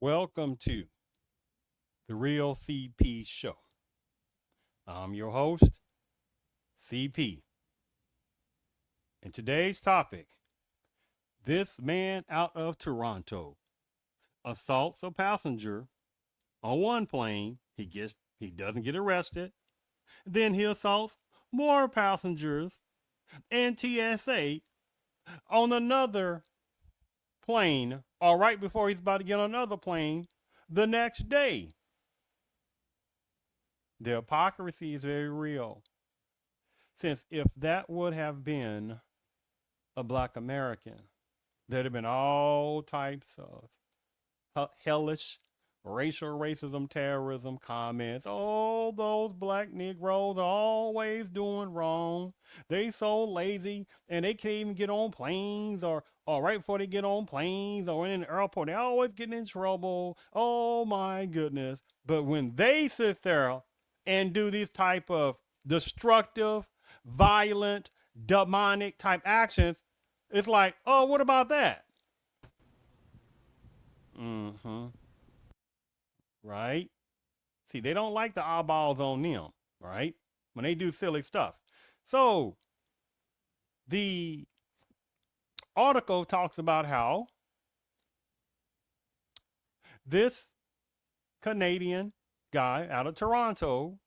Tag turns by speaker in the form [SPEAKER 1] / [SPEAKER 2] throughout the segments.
[SPEAKER 1] Welcome to the Real CP Show. I'm your host, CP. And today's topic, this man out of Toronto assaults a passenger on one plane. He doesn't get arrested. Then he assaults more passengers and TSA on another plane, or right before he's about to get on another plane the next day. The hypocrisy is very real. Since if that would have been a black American, there'd have been all types of hellish racial racism, terrorism comments. Oh, those black Negroes are always doing wrong. They so lazy and they can't even get on planes or right before they get on planes or in the airport, they always getting in trouble. Oh my goodness. But when they sit there and do these type of destructive, violent, demonic type actions, it's like, oh, what about that? Mm-hmm. Right? See, they don't like the eyeballs on them, right? When they do silly stuff. So the article talks about how this Canadian guy out of Toronto,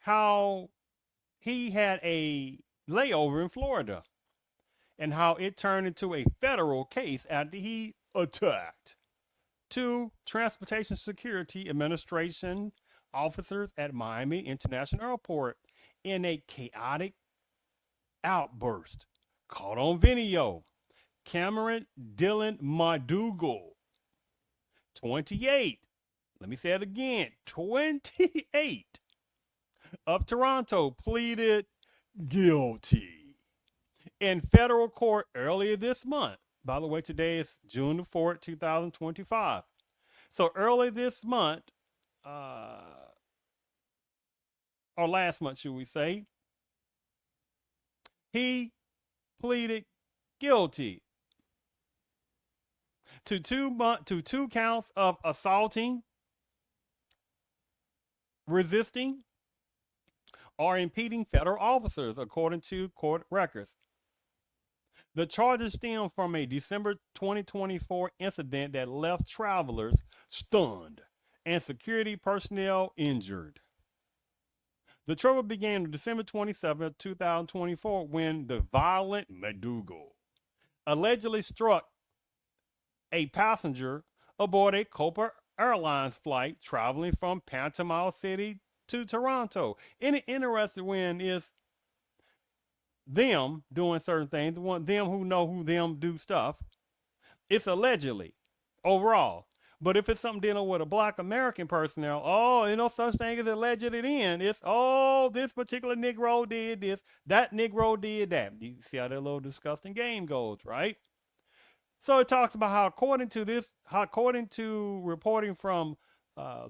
[SPEAKER 1] how he had a layover in Florida and how it turned into a federal case after he attacked two Transportation Security Administration officers at Miami International Airport in a chaotic outburst caught on video. Cameron Dylan Madugal, 28, let me say it again, 28, of Toronto, pleaded guilty in federal court earlier this month. By the way, today is June the 4th, 2025. So early this month, or last month, should we say, he pleaded guilty to two counts of assaulting, resisting, or impeding federal officers, according to court records. The charges stem from a December 2024 incident that left travelers stunned and security personnel injured. The trouble began on December 27, 2024, when the violent Madugal allegedly struck a passenger aboard a Copa Airlines flight traveling from Panama City to Toronto. And the interesting one is them doing certain things, them who know who them do stuff. It's allegedly overall. But if it's something dealing with a black American personnel, oh, you know, such thing as allegedly then. It's, oh, this particular Negro did this, that Negro did that. You see how that little disgusting game goes, right? So it talks about how, according to reporting from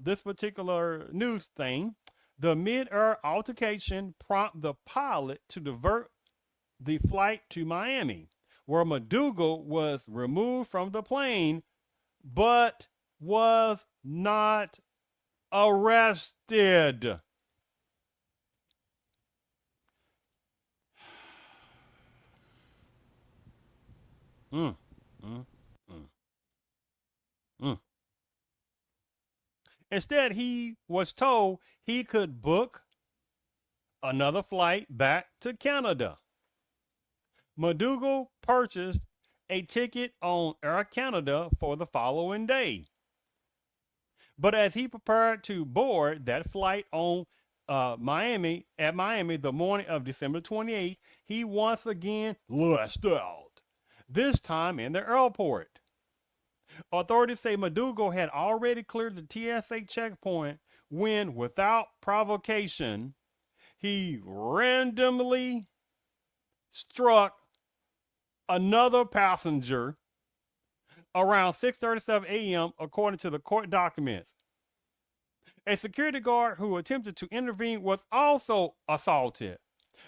[SPEAKER 1] this particular news thing, the mid-air altercation prompted the pilot to divert the flight to Miami, where Madugal was removed from the plane, but was not arrested. Mm, mm, mm, mm. Instead, he was told he could book another flight back to Canada. Madugal purchased a ticket on Air Canada for the following day. But as he prepared to board that flight on Miami the morning of December 28th, he once again lashed out, this time in the airport. Authorities say Madugal had already cleared the TSA checkpoint when, without provocation, he randomly struck another passenger around 6:37 a.m., according to the court documents. A security guard who attempted to intervene was also assaulted.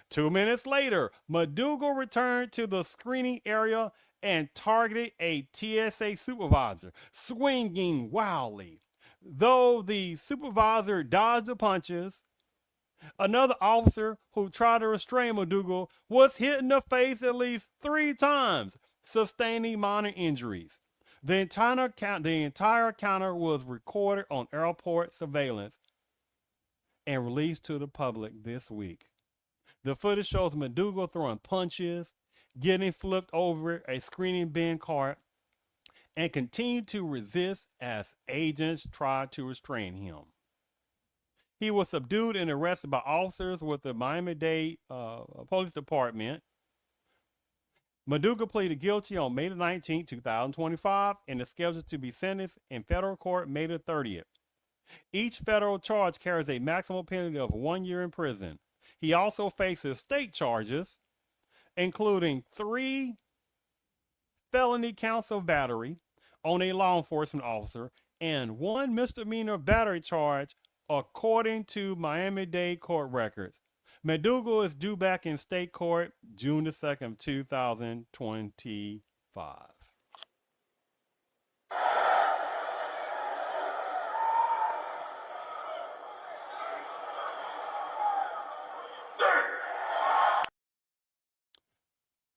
[SPEAKER 1] 2 minutes later, Madugal returned to the screening area and targeted a TSA supervisor, swinging wildly. Though the supervisor dodged the punches, another officer who tried to restrain McDougal was hit in the face at least 3 times, sustaining minor injuries. The entire encounter was recorded on airport surveillance and released to the public this week. The footage shows McDougal throwing punches, getting flipped over a screening bin cart, and continued to resist as agents tried to restrain him. He was subdued and arrested by officers with the Miami-Dade Police Department. McDougal pleaded guilty on May 19, 2025, and is scheduled to be sentenced in federal court May 30th. Each federal charge carries a maximum penalty of 1 year in prison. He also faces state charges, including 3 felony counts of battery on a law enforcement officer and 1 misdemeanor battery charge, according to Miami-Dade court records. McDougal is due back in state court June 2nd, 2025.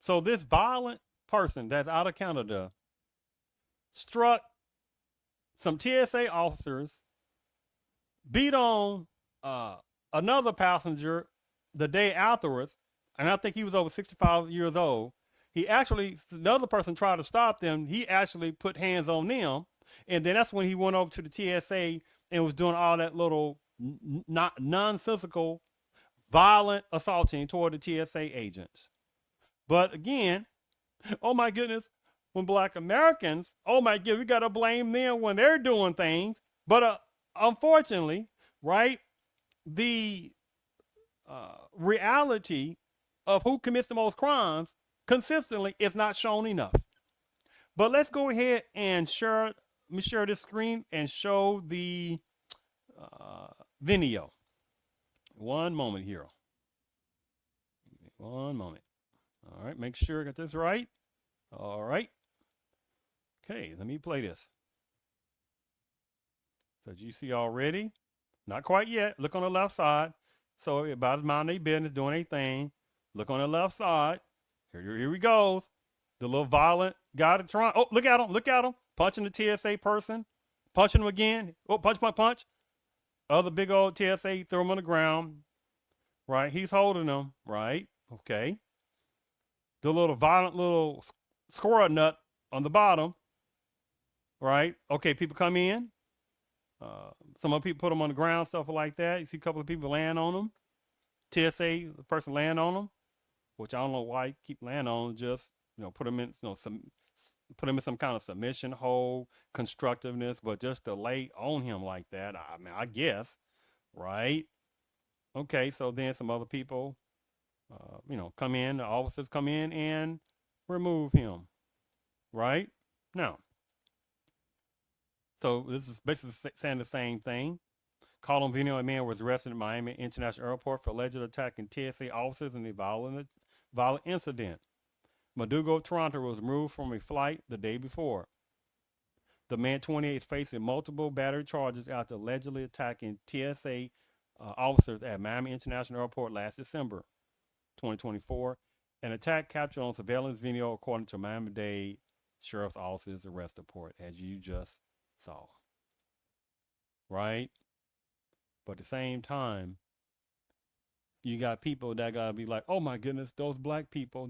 [SPEAKER 1] So this violent person that's out of Canada struck some TSA officers, beat on another passenger the day afterwards, and I think he was over 65 years old. Another person tried to stop them. He actually put hands on them, and then that's when he went over to the TSA and was doing all that little nonsensical, violent assaulting toward the TSA agents. But again, oh my goodness, when Black Americans, oh my goodness, we got to blame them when they're doing things. But unfortunately, right, the reality of who commits the most crimes consistently is not shown enough. But let's go ahead and share this screen and show the video. One moment here. One moment. All right, make sure I got this right. All right. Okay, let me play this. So as you see already, not quite yet. Look on the left side. So everybody's minding their business, doing their thing. Look on the left side. Here he goes. The little violent guy that's trying. Oh, look at him. Look at him. Punching the TSA person. Punching him again. Oh, punch. Other big old TSA, throw him on the ground. Right? He's holding him. Right? Okay. The little violent little squirrel nut on the bottom. Right? Okay, people come in. Some other people put them on the ground, stuff like that. You see a couple of people land on them. TSA, the person land on them, which I don't know why you keep landing on them. Just put them in, put him in some kind of submission hold, constructiveness, but just to lay on him like that, I mean, I guess, right? Okay, so then some other people, come in, the officers come in and remove him, right? Now, so this is basically saying the same thing. Colin Vino, a man was arrested at Miami International Airport for allegedly attacking TSA officers in a violent incident. McDougal of Toronto was removed from a flight the day before. The man, 28, is facing multiple battery charges after allegedly attacking TSA officers at Miami International Airport last December 2024. An attack captured on surveillance video, according to Miami-Dade Sheriff's Office's arrest report, as you just saw. Right? But at the same time, you got people that gotta be like, oh my goodness, those black people,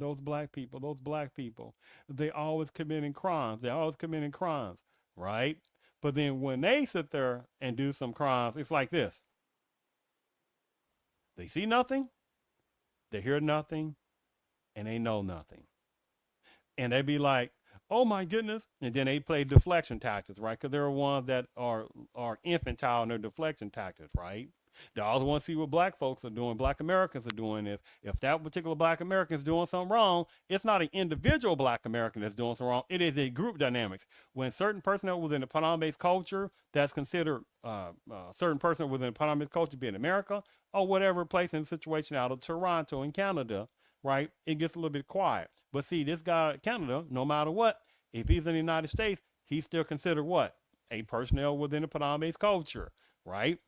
[SPEAKER 1] they always committing crimes, right? But then when they sit there and do some crimes, it's like this. They see nothing, they hear nothing, and they know nothing. And they be like, oh my goodness. And then they play deflection tactics, right? Because there are ones that are infantile in their deflection tactics, right? They always want to see what black folks are doing, black Americans are doing. If that particular black American is doing something wrong, it's not an individual black American that's doing something wrong. It is a group dynamics. When certain personnel within the Panama-based culture that's considered certain person within the Panama-based culture, be in America or whatever place in the situation out of Toronto in Canada, right? It gets a little bit quiet. But see, this guy, Canada, no matter what, if he's in the United States, he's still considered what? A personnel within the Padang-based culture, right?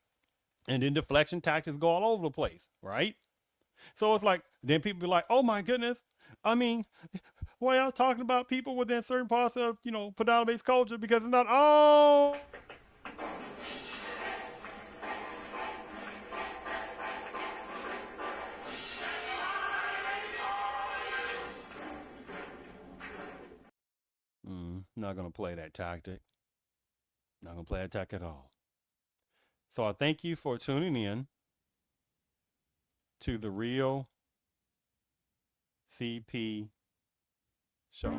[SPEAKER 1] And then deflection tactics go all over the place, right? So it's like, then people be like, oh my goodness. I mean, why y'all talking about people within certain parts of, Padang-based culture because it's not all. Not going to play that tactic. Not going to play that tactic at all. So I thank you for tuning in to the Real CP Show.